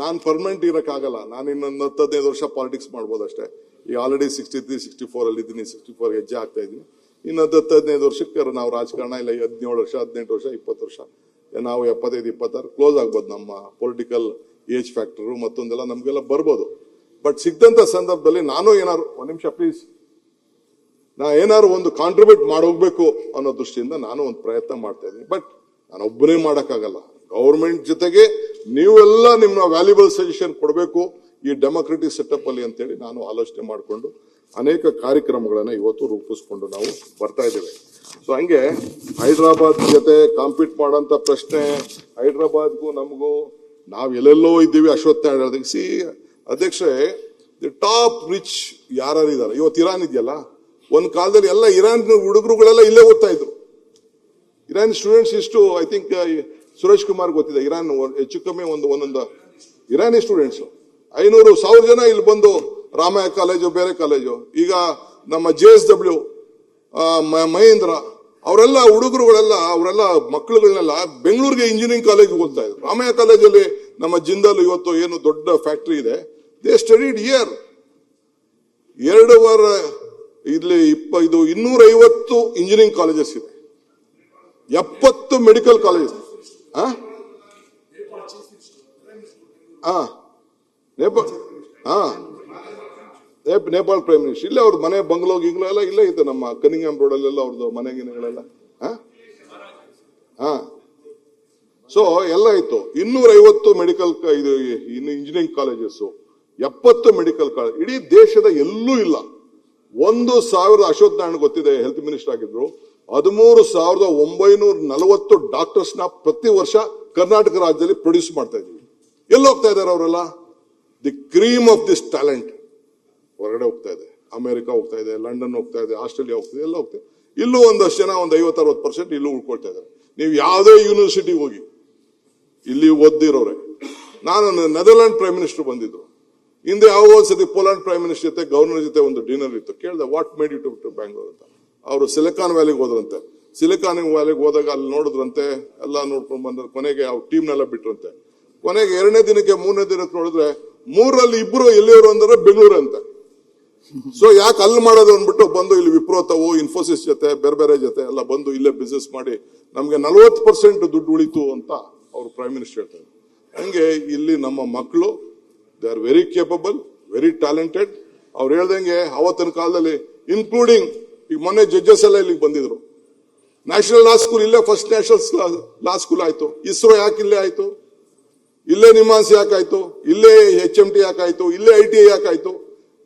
ನಾನು ಪರ್ಮನೆಂಟ್ ಇರೋಕ್ಕಾಗಲ್ಲ. ನಾನು ಇನ್ನೊಂದು 10-15 ವರ್ಷ ಪಾಲಿಟಿಕ್ಸ್ ಮಾಡ್ಬೋದು ಅಷ್ಟೇ. ಈಗ ಆಲ್ರೆಡಿ 63-64 ಅಲ್ಲಿ ಇದ್ದೀನಿ, 64 ಹೆಜ್ಜೆ ಆಗ್ತಾ ಇದ್ದೀನಿ. ಇನ್ನು 10-15 ವರ್ಷಕ್ಕೆ ನಾವು ರಾಜಕಾರಣ ಇಲ್ಲ 17 ವರ್ಷ 18 ವರ್ಷ 20 ವರ್ಷ ನಾವು 75-26 ಕ್ಲೋಸ್ ಆಗ್ಬೋದು. ನಮ್ಮ ಪೊಲಿಟಿಕಲ್ ಏಜ್ ಫ್ಯಾಕ್ಟರ್ ಮತ್ತೊಂದೆಲ್ಲ ನಮ್ಗೆಲ್ಲ ಬರ್ಬೋದು. ಬಟ್ ಸಿಗ್ದಂತ ಸಂದರ್ಭದಲ್ಲಿ ನಾನು ಏನಾದ್ರು ಒಂದ್ ನಿಮಿಷ ಪ್ಲೀಸ್, ನಾ ಏನಾದ್ರು ಒಂದು ಕಾಂಟ್ರಿಬ್ಯೂಟ್ ಮಾಡೋಗ್ಬೇಕು ಅನ್ನೋ ದೃಷ್ಟಿಯಿಂದ ನಾನು ಒಂದು ಪ್ರಯತ್ನ ಮಾಡ್ತಾ ಇದ್ದೀನಿ. ಬಟ್ ನಾನು ಒಬ್ಬನೇ ಮಾಡೋಕ್ಕಾಗಲ್ಲ. ಗೌರ್ಮೆಂಟ್ ಜೊತೆಗೆ ನೀವೆಲ್ಲ ನಿಮ್ಮ ವ್ಯಾಲ್ಯೂಬಲ್ ಸಜೆಷನ್ ಕೊಡಬೇಕು ಈ ಡೆಮೋಕ್ರೆಟಿಕ್ ಸೆಟಪ್ ಅಲ್ಲಿ ಅಂತೇಳಿ ನಾನು ಆಲೋಚನೆ ಮಾಡಿಕೊಂಡು ಅನೇಕ ಕಾರ್ಯಕ್ರಮಗಳನ್ನ ಇವತ್ತು ರೂಪಿಸ್ಕೊಂಡು ನಾವು ಬರ್ತಾ ಇದ್ದೇವೆ. ಸೊ ಹಂಗೆ ಹೈದರಾಬಾದ್ ಜೊತೆ ಕಾಂಪೀಟ್ ಮಾಡೋಂಥ ಪ್ರಶ್ನೆ, ಹೈದರಾಬಾದ್ಗೂ ನಮಗೂ ನಾವು ಎಲ್ಲೆಲ್ಲೋ ಇದ್ದೀವಿ. ಅಶ್ವತ್ಥ ಸಿ ಅಧ್ಯಕ್ಷರೇ, ದಿ ಟಾಪ್ ರಿಚ್ ಯಾರು ಇದ್ದಾರೆ ಇವತ್ತು? ಇರಾನ್ ಇದೆಯಲ್ಲ, ಒಂದ್ ಕಾಲದಲ್ಲಿ ಎಲ್ಲ ಇರಾನ್ ಹುಡುಗರುಗಳೆಲ್ಲ ಇಲ್ಲೇ ಓದ್ತಾ ಇದ್ರು. ಇರಾನ್ ಸ್ಟೂಡೆಂಟ್ಸ್ ಇಷ್ಟು, ಐ ಥಿಂಕ್ ಸುರೇಶ್ ಕುಮಾರ್ ಗೊತ್ತಿದೆ, ಇರಾನ್ ಹೆಚ್ಚು ಕಮ್ಮಿ ಒಂದೊಂದು ಇರಾನಿ ಸ್ಟೂಡೆಂಟ್ಸ್ 500-1000 ಜನ ಇಲ್ಲಿ ಬಂದು ರಾಮಯ್ಯ ಕಾಲೇಜು ಬೇರೆ ಕಾಲೇಜು. ಈಗ ನಮ್ಮ JSW ಮಹೇಂದ್ರ ಅವರೆಲ್ಲ ಹುಡುಗರುಗಳೆಲ್ಲ ಅವರೆಲ್ಲ ಮಕ್ಕಳುಗಳನ್ನೆಲ್ಲ ಬೆಂಗಳೂರಿಗೆ ಇಂಜಿನಿಯರಿಂಗ್ ಕಾಲೇಜ್ ಓದ್ತಾ ಇದ್ರು. ರಾಮಯ್ಯ ಕಾಲೇಜಲ್ಲಿ ನಮ್ಮ ಜಿಂದಾಲ್ ಇವತ್ತು ಏನು ದೊಡ್ಡ ಫ್ಯಾಕ್ಟರಿ ಇದೆ, ದೇ ಸ್ಟಡಿಡ್ ಇಯರ್ 2 ವಾರ. ಇಲ್ಲಿ 250 ಇಂಜಿನಿಯರಿಂಗ್ ಕಾಲೇಜಸ್ ಇದೆ, 70 medical colleges. Nepal prime minister ಇಲ್ಲೇ ಅವ್ರದ್ದು ಮನೆ ಬಂಗ್ಲೋ ಗಿಂಗ್ಲೋ ಎಲ್ಲ ಇಲ್ಲೇ ಇತ್ತು. ನಮ್ಮ ಕನಿಂಗ್ಹ್ಯಾಮ್ ರೋಡ್ ಅಲ್ಲೆಲ್ಲ ಅವ್ರದ್ದು ಮನೆ ಗಿನೆಗಳೆಲ್ಲ ಸೊ ಎಲ್ಲ ಇತ್ತು. 250 ಮೆಡಿಕಲ್ ಇದು ಇಂಜಿನಿಯರಿಂಗ್ ಕಾಲೇಜಸ್, 70 ಮೆಡಿಕಲ್ ಕಾಲೇಜ್ ಇಡೀ ದೇಶದ ಎಲ್ಲೂ ಇಲ್ಲ. 1000 ಅಶ್ವಥ್ ನಾರಾಯಣ್ ಗೊತ್ತಿದೆ, ಹೆಲ್ತ್ ಮಿನಿಸ್ಟರ್ ಆಗಿದ್ರು. 13,940 ಡಾಕ್ಟರ್ಸ್ ನ ಪ್ರತಿ ವರ್ಷ ಕರ್ನಾಟಕ ರಾಜ್ಯದಲ್ಲಿ ಪ್ರೊಡ್ಯೂಸ್ ಮಾಡ್ತಾ ಇದೀವಿ. ಎಲ್ಲಿ ಹೋಗ್ತಾ ಇದಾರೆ ಅವರೆಲ್ಲ? The cream of this talent ಹೊರಗಡೆ ಹೋಗ್ತಾ ಇದೆ. ಅಮೆರಿಕ ಹೋಗ್ತಾ ಇದೆ, ಲಂಡನ್ ಹೋಗ್ತಾ ಇದೆ, ಆಸ್ಟ್ರೇಲಿಯಾ ಹೋಗ್ತಾ ಇದೆ, ಎಲ್ಲ ಹೋಗ್ತಾ ಇದೆ. ಇಲ್ಲೂ ಒಂದಷ್ಟು ಜನ ಒಂದು 50-60% ಇಲ್ಲೂ ಉಳ್ಕೊಳ್ತಾ ಇದ್ದಾರೆ. ನೀವು ಯಾವುದೇ ಯೂನಿವರ್ಸಿಟಿ ಹೋಗಿ ಇಲ್ಲಿ ಓದಿರೋರೆ. ನಾನು ನೆದರ್ಲ್ಯಾಂಡ್ ಪ್ರೈಮ್ ಮಿನಿಸ್ಟರ್ ಬಂದಿದ್ರು ಹಿಂದೆ, ಯಾವ ಒಂದ್ಸತಿ ಪೋಲೆಂಡ್ ಪ್ರೈಮ್ ಮಿನಿಸ್ಟರ್ ಜೊತೆ ಗವರ್ನರ್ ಜೊತೆ ಒಂದು ಡಿನ್ನರ್ ಇತ್ತು. ಕೇಳಿದೆ, what made you to Bangalore ಅಂತ. ಅವರು ಸಿಲಿಕಾನ್ ವ್ಯಾಲಿಗೆ ಹೋದ್ರಂತೆ. ಸಿಲಿಕಾನ್ ವ್ಯಾಲಿಗೆ ಹೋದಾಗ ಅಲ್ಲಿ ನೋಡಿದ್ರಂತೆ, ಎಲ್ಲ ನೋಡ್ಕೊಂಡು ಬಂದ್ರೆ ಕೊನೆಗೆ ಅವ್ರ ಟೀಮ್ನೆಲ್ಲ ಬಿಟ್ರಂತೆ. ಕೊನೆಗೆ 2ನೇ ದಿನಕ್ಕೆ 3ನೇ ದಿನಕ್ಕೆ ನೋಡಿದ್ರೆ 3ರಲ್ಲಿ 2 ಎಲ್ಲಿಯವರು ಅಂದ್ರೆ ಬೆಂಗಳೂರು ಅಂತ. ಸೊ ಯಾಕೆ ಅಲ್ಲಿ ಮಾಡೋದು ಅಂದ್ಬಿಟ್ಟು ಬಂದು ಇಲ್ಲಿ ವಿಪ್ರೋ ತಾವು ಇನ್ಫೋಸಿಸ್ ಜೊತೆ ಬೇರೆ ಬೇರೆ ಜೊತೆ ಎಲ್ಲ ಬಂದು ಇಲ್ಲೇ ಬಿಸ್ನೆಸ್ ಮಾಡಿ ನಮ್ಗೆ 40% ದುಡ್ಡು ಉಳಿತು ಅಂತ ಅವ್ರು ಪ್ರೈಮ್ ಮಿನಿಸ್ಟರ್ ಹೇಳ್ತಾರೆ. ಹಂಗೆ ಇಲ್ಲಿ ನಮ್ಮ ಮಕ್ಕಳು they are very capable, very talented. ಅವ್ರು ಹೇಳ್ದಂಗೆ ಅವತ್ತಿನ ಕಾಲದಲ್ಲಿ ಇನ್ಕ್ಲೂಡಿಂಗ್ ಈಗ ಮೊನ್ನೆ ಜಡ್ಜಸ್ ಎಲ್ಲ ಇಲ್ಲಿಗೆ ಬಂದಿದ್ರು. ನ್ಯಾಷನಲ್ ಲಾ ಸ್ಕೂಲ್ ಇಲ್ಲೇ ಫಸ್ಟ್ ನ್ಯಾಷನಲ್ ಲಾ ಸ್ಕೂಲ್ ಆಯ್ತು. ಇಸ್ರೋ ಯಾಕೆ ಇಲ್ಲೇ ಆಯ್ತು? ಇಲ್ಲೇ ನಿಮಾನ್ಸ್ ಯಾಕಾಯ್ತು? ಇಲ್ಲೇ HMT ಯಾಕಾಯ್ತು? ಇಲ್ಲೇ ITI ಯಾಕಾಯ್ತು?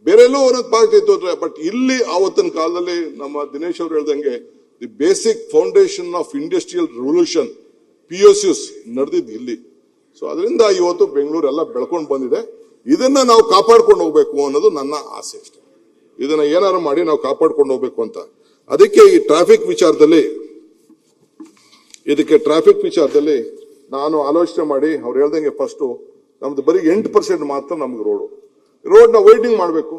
ಬೇರೆಲ್ಲೂ ಒಂದೊಂದು ಪಾರ್ಟಿ ಇತ್ತು. ಬಟ್ ಇಲ್ಲಿ ಆವತ್ತಿನ ಕಾಲದಲ್ಲಿ ನಮ್ಮ ದಿನೇಶ್ ಅವ್ರು ಹೇಳ್ದಂಗೆ the basic foundation of industrial revolution POCs ನಡೆದಿದ್ದು ಇಲ್ಲಿ. ಸೊ ಅದರಿಂದ ಇವತ್ತು ಬೆಂಗಳೂರು ಎಲ್ಲ ಬೆಳ್ಕೊಂಡು ಬಂದಿದೆ. ಇದನ್ನ ನಾವು ಕಾಪಾಡ್ಕೊಂಡು ಹೋಗ್ಬೇಕು ಅನ್ನೋದು ನನ್ನ ಆಸೆ ಅಷ್ಟೇ. ಇದನ್ನ ಏನಾರು ಮಾಡಿ ನಾವು ಕಾಪಾಡ್ಕೊಂಡು ಹೋಗ್ಬೇಕು ಅಂತ. ಅದಕ್ಕೆ ಈ ಟ್ರಾಫಿಕ್ ವಿಚಾರದಲ್ಲಿ ನಾನು ಆಲೋಚನೆ ಮಾಡಿ ಅವ್ರು ಹೇಳ್ದಂಗೆ ಫಸ್ಟ್ ನಮ್ದು ಬರೀ 8% ಮಾತ್ರ ನಮ್ಗೆ ರೋಡ್ನ ವೈಡ್ನಿಂಗ್ ಮಾಡಬೇಕು,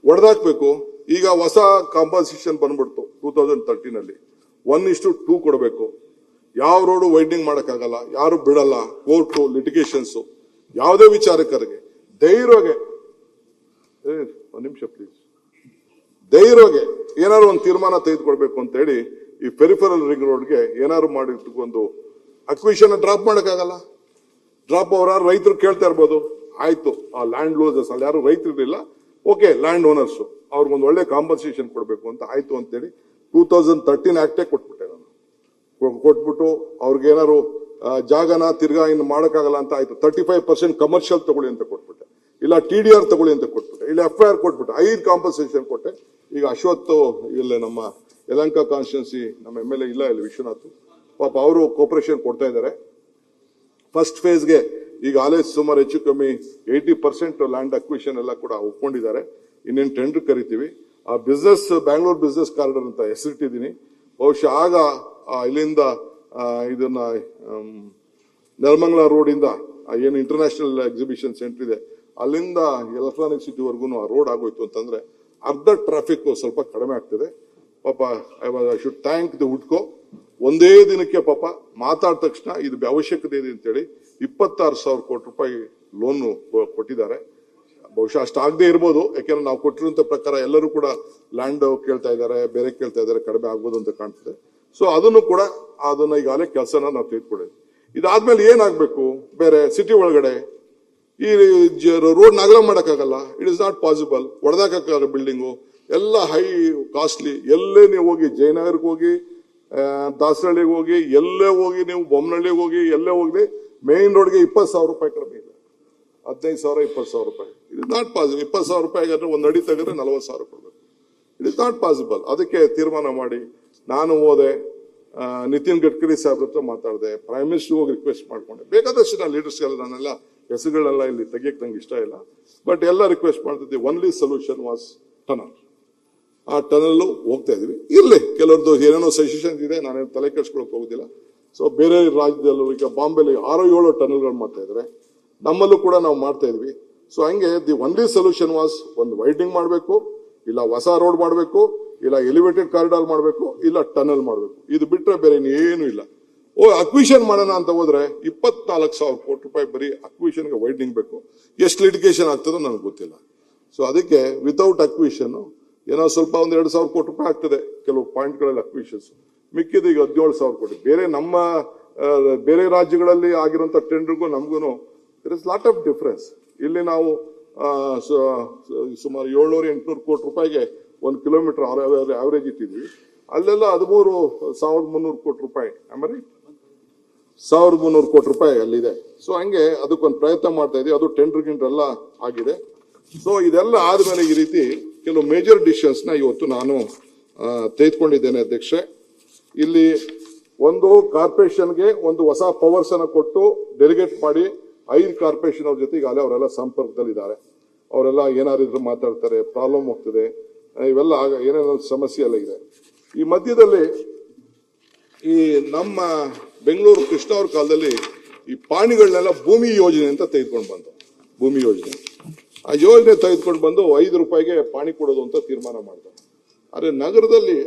ಒಡೆದಾಕ್ಬೇಕು. ಈಗ ಹೊಸ ಕಾಂಪನ್ಸೇಷನ್ ಬಂದ್ಬಿಡ್ತು 2013 1:2 ಕೊಡಬೇಕು. ಯಾವ ರೋಡು ವೈಡ್ನಿಂಗ್ ಮಾಡಕ್ಕಾಗಲ್ಲ, ಯಾರು ಬಿಡಲ್ಲ, ಕೋರ್ಟು ಲಿಟಿಗೇಷನ್ಸ್ ಯಾವುದೇ ವಿಚಾರಕರಿಗೆ ಧೈರ್ಯವಾಗಿ ಒಂದು ನಿಮಿಷ ಪ್ಲೀಸ್, ಧೈರ್ಯವಾಗಿ ಏನಾದ್ರು ಒಂದು ತೀರ್ಮಾನ ತೆಗೆದುಕೊಳ್ಬೇಕು ಅಂತ ಹೇಳಿ ಈ ಪೆರಿಫೆರಲ್ ರಿಂಗ್ ರೋಡ್ಗೆ ಏನಾದ್ರು ಮಾಡಿ ಒಂದು ಅಕ್ವಿಷನ್ ಡ್ರಾಪ್ ಮಾಡಕ್ಕಾಗಲ್ಲ. ಡ್ರಾಪ್ ಅವರ ರೈತರು ಕೇಳ್ತಾ ಇರ್ಬೋದು, ಆಯ್ತು ಆ ಲ್ಯಾಂಡ್ ಲೂಸರ್ಸ್ ಅಲ್ಲಿ ಯಾರು ರೈತರು ಇರಲಿಲ್ಲ, ಓಕೆ ಲ್ಯಾಂಡ್ ಓನರ್ಸ್ ಅವ್ರಿಗೊಂದು ಒಳ್ಳೆ ಕಾಂಪನ್ಸೇಷನ್ ಕೊಡಬೇಕು ಅಂತ ಆಯ್ತು ಅಂತೇಳಿ 2013 ಆಕ್ಟೇ ಕೊಟ್ಬಿಟ್ಟೆ ನಾನು. ಕೊಟ್ಬಿಟ್ಟು ಅವ್ರಿಗೇನಾದ್ರು ಜಾಗನ ತಿರ್ಗಾ ಇನ್ನು ಮಾಡಕ್ಕಾಗಲ್ಲ ಅಂತ ಆಯ್ತು 35% ಕಮರ್ಷಿಯಲ್ ತಗೊಳ್ಳಿ ಅಂತ ಕೊಟ್ಬಿಟ್ಟೆ, ಇಲ್ಲ TDR ತಗೊಳ್ಳಿ ಅಂತ ಕೊಟ್ಬಿಟ್ಟೆ, ಇಲ್ಲ FIR ಕೊಟ್ಬಿಟ್ಟೆ, 5 ಕಾಂಪನ್ಸೇಷನ್ ಕೊಟ್ಟೆ. ಈಗ ಅಶ್ವಥ್ ಇಲ್ಲೇ ನಮ್ಮ ಯಲಹಂಕ ಕಾನ್ಸ್ಟಿಟ್ಯೂನ್ಸಿ ನಮ್ಮ MLA ಇಲ್ಲ ಇಲ್ಲಿ ವಿಶ್ವನಾಥ್ ಪಾಪ ಅವರು ಕೋಪರೇಷನ್ ಕೊಡ್ತಾ ಇದ್ದಾರೆ. ಫಸ್ಟ್ ಫೇಸ್ಗೆ ಈಗ ಆಲೇಜ್ ಸುಮಾರು ಹೆಚ್ಚು ಕಮ್ಮಿ 80% ಲ್ಯಾಂಡ್ ಅಕ್ವಿಷನ್ ಎಲ್ಲ ಕೂಡ ಒಪ್ಕೊಂಡಿದ್ದಾರೆ. ಇನ್ನೇನು ಟೆಂಡರ್ ಕರಿತೀವಿ. ಆ ಬಿಸ್ನೆಸ್ ಬ್ಯಾಂಗ್ಳೂರ್ ಬಿಸ್ನೆಸ್ ಕಾರಿಡಾರ್ ಅಂತ ಹೆಸರಿಟ್ಟಿದ್ದೀನಿ. ಬಹುಶಃ ಆಗ ಇಲ್ಲಿಂದ ಇದನ್ನ ನೆಲಮಂಗಲ ರೋಡ್ ಇಂದ ಏನು ಇಂಟರ್ನ್ಯಾಷನಲ್ ಎಕ್ಸಿಬಿಷನ್ ಸೆಂಟರ್ ಇದೆ ಅಲ್ಲಿಂದ ಎಲೆಕ್ಟ್ರಾನಿಕ್ ಸಿಟಿವರೆಗೂ ಆ ರೋಡ್ ಆಗೋಯ್ತು ಅಂತಂದ್ರೆ ಅರ್ಧ ಟ್ರಾಫಿಕ್ ಸ್ವಲ್ಪ ಕಡಿಮೆ ಆಗ್ತದೆ. ಪಾಪ ಐ ಶುಡ್ ಥ್ಯಾಂಕ್ ದಿ ಹುಡ್ಕೋ. ಒಂದೇ ದಿನಕ್ಕೆ ಪಾಪ ಮಾತಾಡಿದ ತಕ್ಷಣ ಇದು ಅವಶ್ಯಕತೆ ಇದೆ ಅಂತೇಳಿ 26,000 ಕೋಟಿ ರೂಪಾಯಿ ಲೋನ್ ಕೊಟ್ಟಿದ್ದಾರೆ. ಬಹುಶಃ ಅಷ್ಟಾಗದೇ ಇರ್ಬೋದು, ಯಾಕೆಂದ್ರೆ ನಾವು ಕೊಟ್ಟಿರುವಂತ ಪ್ರಕಾರ ಎಲ್ಲರೂ ಕೂಡ ಲ್ಯಾಂಡ್ ಕೇಳ್ತಾ ಇದ್ದಾರೆ, ಬೇರೆ ಕೇಳ್ತಾ ಇದ್ದಾರೆ, ಕಡಿಮೆ ಆಗ್ಬೋದು ಅಂತ ಕಾಣ್ತದೆ. ಸೊ ಅದನ್ನು ಕೂಡ ಅದನ್ನ ಈಗಾಗಲೇ ಕೆಲಸನ ನಾವು ತೆಗೆದುಕೊಂಡಿದ್ವಿ. ಇದಾದ್ಮೇಲೆ ಏನಾಗಬೇಕು, ಬೇರೆ ಸಿಟಿ ಒಳಗಡೆ ಈ ರೋಡ್ ಅಗಲ ಮಾಡೋಕ್ಕಾಗಲ್ಲ. It is not possible. ಹೊಡೆದಾಕಲ್ಲ ಬಿಲ್ಡಿಂಗು ಎಲ್ಲ ಹೈ ಕಾಸ್ಟ್ಲಿ. ಎಲ್ಲೇ ನೀವು ಹೋಗಿ ಜಯನಗರ್ಗೆ ಹೋಗಿ, ದಾಸರಳ್ಳಿಗೆ ಹೋಗಿ, ಎಲ್ಲೇ ಹೋಗಿ, ನೀವು ಬೊಮ್ಮನಹಳ್ಳಿಗೆ ಹೋಗಿ, ಎಲ್ಲೇ ಹೋಗಿ, ಮೇನ್ ರೋಡ್ಗೆ 20,000 ರೂಪಾಯಿ ಕಡಿಮೆ ಇಲ್ಲ. 15,000 20,000 ರೂಪಾಯಿ. It is not possible. 20,000 ರೂಪಾಯಿಗಾದ್ರೆ ಒಂದು ಅಡಿ ತೆಗೆದ್ರೆ 40,000 ಕೊಡ್ಬೇಕು. It is not possible. ಅದಕ್ಕೆ ತೀರ್ಮಾನ ಮಾಡಿ ನಾನು ಹೋದೆ, ನಿತಿನ್ ಗಡ್ಕರಿ ಸಾಹೇಬ್ರ ಹತ್ರ ಮಾತಾಡಿದೆ, ಪ್ರೈಮ್ ಮಿನಿಸ್ಟರ್ ಹೋಗಿ ರಿಕ್ವೆಸ್ಟ್ ಮಾಡ್ಕೊಂಡೆ. ಬೇಕಾದಷ್ಟು ನಾನು ಲೀಡರ್ಸ್ ನಾನೆಲ್ಲ ಹೆಸರುಗಳೆಲ್ಲ ಇಲ್ಲಿ ತೆಗಿಯಕ್ಕೆ ನಂಗೆ ಇಷ್ಟ ಇಲ್ಲ, ಬಟ್ ಎಲ್ಲ ರಿಕ್ವೆಸ್ಟ್ ಮಾಡ್ತಿದ್ದೆ. Only solution was tunnel. ಆ ಟನಲ್ ಹೋಗ್ತಾ ಇದೀವಿ. ಇರ್ಲಿ, ಕೆಲವ್ರದ್ದು ಏನೇನೋ ಸಜೆಷನ್ ಇದೆ, ನಾನೇನು ತಲೆ ಕೆಡ್ಸ್ಕೊಳಕ್ ಹೋಗುದಿಲ್ಲ. ಸೊ ಬೇರೆ ರಾಜ್ಯದಲ್ಲೂ ಈಗ ಬಾಂಬೆಲಿ 6-7 ಟನಲ್ಗಳು ಮಾಡ್ತಾ ಇದ್ದಾರೆ, ನಮ್ಮಲ್ಲೂ ಕೂಡ ನಾವು ಮಾಡ್ತಾ ಇದ್ವಿ. ಸೊ ಹಂಗೆ ದಿ ಒನ್ಲಿ ಸೊಲ್ಯೂಷನ್ ವಾಸ್ ಒಂದು ವೈಡ್ನಿಂಗ್ ಮಾಡಬೇಕು, ಇಲ್ಲ ಹೊಸ ರೋಡ್ ಮಾಡಬೇಕು, ಇಲ್ಲ ಎಲಿವೇಟೆಡ್ ಕಾರಿಡಾರ್ ಮಾಡಬೇಕು, ಇಲ್ಲ ಟನಲ್ ಮಾಡಬೇಕು. ಇದು ಬಿಟ್ರೆ ಬೇರೆ ಏನು ಇಲ್ಲ. ಅಕ್ವಿಷನ್ ಮಾಡೋಣ ಅಂತ ಹೋದ್ರೆ 24,000 ಕೋಟಿ ರೂಪಾಯಿ ಬರೀ ಅಕ್ವಿಷನ್ಗೆ ವೈಡ್ನಿಂಗ್ ಬೇಕು. ಎಷ್ಟು ಲಿಟಿಗೇಷನ್ ಆಗ್ತದೋ ನನಗೆ ಗೊತ್ತಿಲ್ಲ. ಸೊ ಅದಕ್ಕೆ ವಿತೌಟ್ ಅಕ್ವಿಷನ್ ಏನೋ ಸ್ವಲ್ಪ ಒಂದು 2,000 ಕೋಟಿ ರೂಪಾಯಿ ಆಗ್ತದೆ ಕೆಲವು ಪಾಯಿಂಟ್ಗಳಲ್ಲಿ ಅಕ್ವಿಷನ್ಸ್. ಮಿಕ್ಕಿದ ಈಗ 17,000 ಕೋಟಿ. ಬೇರೆ ನಮ್ಮ ಬೇರೆ ರಾಜ್ಯಗಳಲ್ಲಿ ಆಗಿರುವಂತ ಟೆಂಡರ್ಗೂ ನಮಗೂ there is lot of difference. ಇಲ್ಲಿ ನಾವು ಸುಮಾರು 700-800 ಕೋಟಿ ರೂಪಾಯಿಗೆ 1 ಕಿಲೋಮೀಟರ್ ಆವರೇಜ್ ಇಟ್ಟಿದ್ವಿ. ಅಲ್ಲೆಲ್ಲ 13,300 ಕೋಟಿ ರೂಪಾಯಿ, ಆಮೇಲೆ 1,300 ಕೋಟಿ ರೂಪಾಯಿ ಅಲ್ಲಿದೆ. ಸೊ ಹಂಗೆ ಅದಕ್ಕೊಂದು ಪ್ರಯತ್ನ ಮಾಡ್ತಾ ಇದೀವಿ. ಅದು ಟೆಂಡರ್ ಎಲ್ಲ ಆಗಿದೆ. ಸೊ ಇದೆಲ್ಲ ಆದ್ಮೇಲೆ ಈ ರೀತಿ ಕೆಲವು ಮೇಜರ್ ಡಿಸಿಷನ್ಸ್ ನ ಇವತ್ತು ನಾನು ತೆಗೆದುಕೊಂಡಿದ್ದೇನೆ ಅಧ್ಯಕ್ಷೆ. ಇಲ್ಲಿ ಒಂದು ಕಾರ್ಪೊರೇಷನ್ಗೆ ಒಂದು ಹೊಸ ಪವರ್ಸ್ ಅನ್ನ ಕೊಟ್ಟು ಡೆಲಿಗೇಟ್ ಮಾಡಿ 5 ಕಾರ್ಪೊರೇಷನ್ ಅವ್ರ ಜೊತೆ ಈಗಾಗಲೇ ಅವರೆಲ್ಲ ಸಂಪರ್ಕದಲ್ಲಿದ್ದಾರೆ. ಅವರೆಲ್ಲ ಏನಾರಿದ್ರು ಮಾತಾಡ್ತಾರೆ, ಪ್ರಾಬ್ಲಮ್ ಹೋಗ್ತದೆ, ಇವೆಲ್ಲ ಏನೇನೋ ಸಮಸ್ಯೆ ಎಲ್ಲ ಇದೆ. ಈ ಮಧ್ಯದಲ್ಲಿ ಈ ನಮ್ಮ ಬೆಂಗಳೂರು ಕೃಷ್ಣ ಅವ್ರ ಕಾಲದಲ್ಲಿ ಈ ಪಾಣಿಗಳನ್ನೆಲ್ಲ ಭೂಮಿ ಯೋಜನೆ ಅಂತ ತೆಗೆದುಕೊಂಡು ಬಂದು, ಭೂಮಿ ಯೋಜನೆ, ಆ ಯೋಜನೆ ತೆಗೆದುಕೊಂಡು ಬಂದು 5 ರೂಪಾಯಿಗೆ ಪಾಣಿ ಕೊಡೋದು ಅಂತ ತೀರ್ಮಾನ ಮಾಡ್ತಾರೆ. ಆದ್ರೆ ನಗರದಲ್ಲಿ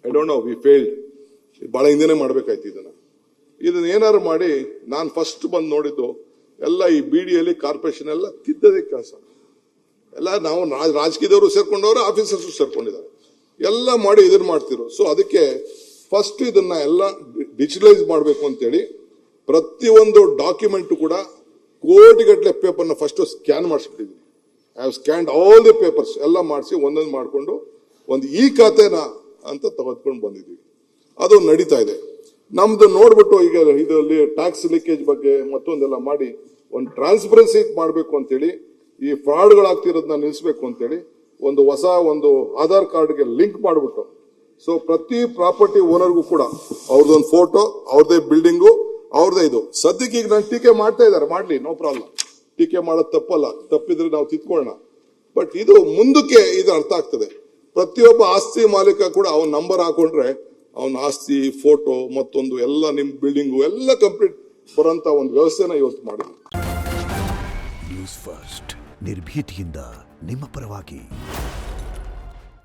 I don't know, we failed. ಬಹಳ ಹಿಂದೆನೆ ಮಾಡ್ಬೇಕಾಯ್ತು ಇದನ್ನ ಏನಾದ್ರು ಮಾಡಿ. ನಾನು ಫಸ್ಟ್ ಬಂದು ನೋಡಿದ್ದು ಎಲ್ಲ ಈ ಬಿಡಿಯಲ್ಲಿ ಕಾರ್ಪೊರೇಷನ್ ಎಲ್ಲ ತಿದ್ದದೇ ಕೆಲಸ. ಎಲ್ಲ ನಾವು ರಾಜಕೀಯದವರು ಸೇರ್ಕೊಂಡವ್ರು, ಆಫೀಸರ್ಸ್ ಸೇರ್ಕೊಂಡಿದ್ದಾರೆ, ಎಲ್ಲ ಮಾಡಿ ಇದನ್ನ ಮಾಡ್ತಿರು. ಸೊ ಅದಕ್ಕೆ ಫಸ್ಟ್ ಇದನ್ನ ಎಲ್ಲ ಡಿಜಿಟಲೈಸ್ ಮಾಡಬೇಕು ಅಂತೇಳಿ ಪ್ರತಿಯೊಂದು ಡಾಕ್ಯುಮೆಂಟ್ ಕೂಡ ಕೋಟಿಗಟ್ಟಲೆ ಪೇಪರ್ನ ಫಸ್ಟ್ ಸ್ಕ್ಯಾನ್ ಮಾಡಿಸ್ಬಿಟ್ಟಿದ್ವಿ. I have scanned all the papers ಎಲ್ಲ ಮಾಡಿಸಿ ಒಂದೊಂದು ಮಾಡಿಕೊಂಡು ಒಂದು ಈ ಖಾತೆನ ಅಂತ ತೆಗೆದುಕೊಂಡು ಬಂದಿದ್ವಿ. ಅದು ನಡೀತಾ ಇದೆ. ನಮ್ದು ನೋಡ್ಬಿಟ್ಟು ಈಗ ಇದರಲ್ಲಿ ಟ್ಯಾಕ್ಸ್ ಲೀಕೇಜ್ ಬಗ್ಗೆ ಮತ್ತೊಂದೆಲ್ಲ ಮಾಡಿ ಒಂದು ಟ್ರಾನ್ಸ್ಪರೆನ್ಸಿ ಮಾಡಬೇಕು ಅಂತೇಳಿ, ಈ ಫ್ರಾಡ್ಗಳಾಗ್ತಿರೋದನ್ನ ನಿಲ್ಲಿಸಬೇಕು ಅಂತೇಳಿ ಒಂದು ಹೊಸ ಒಂದು ಆಧಾರ್ ಕಾರ್ಡ್ಗೆ ಲಿಂಕ್ ಮಾಡಿಬಿಟ್ಟು, ಸೊ ಪ್ರತಿ ಪ್ರಾಪರ್ಟಿ ಓನರ್ಗೂ ಕೂಡ ಅವ್ರದ್ದೊಂದು ಫೋಟೋ, ಅವ್ರದೇ ಬಿಲ್ಡಿಂಗು, ಅವ್ರದೇ ಇದು. ಸದ್ಯಕ್ಕೆ ಈಗ ನಾನು ಟೀಕೆ ಮಾಡ್ತಾ ಇದ್ದಾರೆ, ಮಾಡ್ಲಿ, ನೋ ಪ್ರಾಬ್ಲಮ್. ಟೀಕೆ ಮಾಡೋದು ತಪ್ಪಲ್ಲ, ತಪ್ಪಿದ್ರೆ ನಾವು ತಿದ್ಕೊಳ್ಳೋಣ. ಬಟ್ ಇದು ಮುಂದಕ್ಕೆ ಇದು ಅರ್ಥ ಆಗ್ತದೆ. ಪ್ರತಿಯೊಬ್ಬ ಆಸ್ತಿ ಮಾಲೀಕ ಕೂಡ ಅವನ ನಂಬರ್ ಹಾಕೊಂಡ್ರೆ ಅವನ ಆಸ್ತಿ, ಫೋಟೋ, ಮತ್ತೊಂದು ಎಲ್ಲ ನಿಮ್ ಬಿಲ್ಡಿಂಗು ಎಲ್ಲ ಕಂಪ್ಲೀಟ್ ಬರೋಂತ ಒಂದು ವ್ಯವಸ್ಥೆನ ಇವತ್ತು ಮಾಡಿದ್ವಿ. ನ್ಯೂಸ್ ಫಸ್ಟ್, ನಿರ್ಭೀತಿಯಿಂದ ನಿಮ್ಮ ಪರವಾಗಿ.